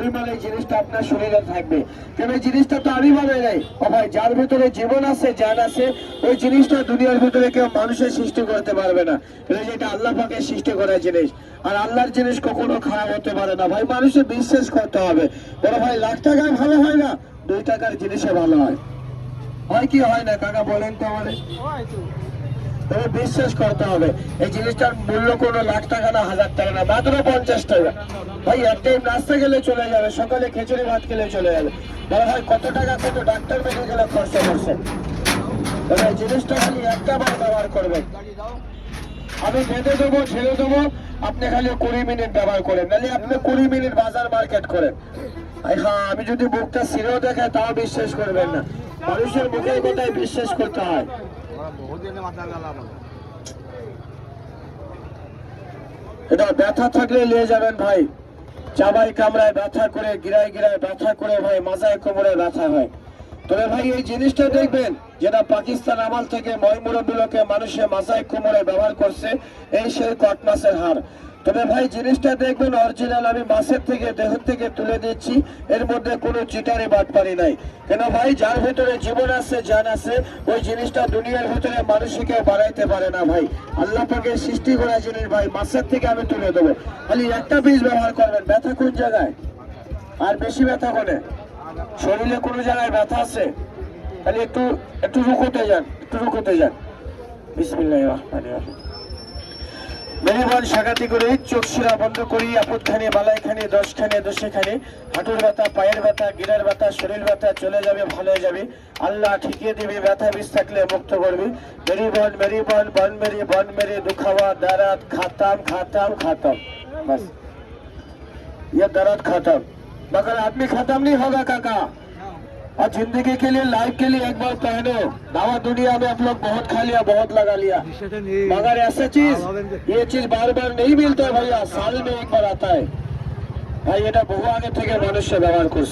পরিমাণ এই জিনিসটা আপনার শরীরে থাকবে। কেন এই জিনিসটা তো আমি বানাই নাই, ও ভাই যার ভিতরে জীবন আছে, জান আছে, ওই জিনিসটা দুনিয়ার ভিতরে কেউ মানুষের সৃষ্টি করতে পারবে না। যেটা আল্লাহ পাকের সৃষ্টি করা জিনিস, আর আল্লাহর জিনিস কখনো খারাপ হতে পারে না ভাই। মানুষের বিশ্বাস করতে হবে। বড় ভাই লাখ টাকায় ভালো হয় না, 2 টাকার জিনিসে ভালো হয়। হয় কি হয় না কাকা বলেন তো আমাদের? তবে বিশ্বাস করতে হবে। এই জিনিসটার মূল্য কোনো লাখ টাকা না, 1000 টাকা না, মাত্র 50 টাকা। ভাই এক টাইম নাস্তা গেলে চলে যাবে, সকালে খিচুড়ি ভাত খেলে চলে যাবে। বড় ভাই কত টাকা কত ডাক্তার মেডিকেলে খরচা করছে। তবে এই জিনিসটা খালি একটা বার ব্যবহার করবেন। আমি বেঁধে দেবো, ছেড়ে দেবো, আপনি খালি 20 মিনিট ব্যবহার করেন, নাহলে আপনি 20 মিনিট বাজার মার্কেট করেন। হ্যাঁ, আমি যদি মুখটা ছিঁড়েও দেখাই তাও বিশ্বাস করবেন না। মানুষের মুখের কথায় বিশ্বাস করতে হয়। এটা ব্যথা থাকলে নিয়ে যাবেন ভাই। চাবাই কামড়ায় ব্যথা করে, গিরায় গিরায় ব্যথা করে ভাই, মাজায় কোমরে ব্যথা হয়। তবে ভাই এই জিনিসটা দেখবেন, যেটা পাকিস্তান আমল থেকে ময়মুরব্বীকে মানুষের মাজায় কোমরে ব্যবহার করছে, এই সেই কট মাছের হাড়। তবে ভাই জিনিসটা দেখবেন অরিজিনাল, আমি মাছের থেকে দেহ থেকে তুলে দিচ্ছি, এর মধ্যে কোনো চিটারি বাটপারি নাই। কেন ভাই যার ভেতরে জীবন আছে, জান আছে, ওই জিনিসটা দুনিয়ার ভিতরে মানুষকে বাড়াইতে পারে না ভাই। আল্লাহ পাকের সৃষ্টি করা জিনিস ভাই, মাছের থেকে আমি তুলে দেবো। খালি একটা পিস ব্যবহার করবেন। ব্যথা কোন জায়গায়? আর বেশি ব্যথা করে শরীরে কোনো জায়গায় ব্যথা আছে? খালি একটু একটু রুকোতে যান, একটু রুকোতে যান। বিসমিল্লাহির রহমানির রহিম। মেরিবান সাগাতি করে চোখ শিরা বন্ধ করি, আপদখানি বালাইখানি, দশখানি দোষেখানি, হাঁটুর ব্যথা, পায়ের ব্যথা, গিরার ব্যথা, শরীর ব্যথা চলে যাবে, ভালো হয়ে যাবে। আল্লাহ ঠিকিয়ে দিবি, ব্যথা বিষ থাকলে মুক্ত করবি। মেরিবান মেরিবান বন মেরি দুখাওয়া দারাত খাতাম খাতাম খাতাম, बस ये दर्द खत्म। मगर आदमी खत्म नहीं होगा काका। और जिंदगी के लिए, लाइफ के लिए एक बार पहनो। दावा दुनिया में आप लोग बहुत खा लिया, बहुत लगा लिया, मगर ऐसा चीज, ये चीज बार बार नहीं मिलता है भैया, साल में एक बार आता है भाई। এটা বহু আগে থেকে মানুষ ব্যবহার করছে।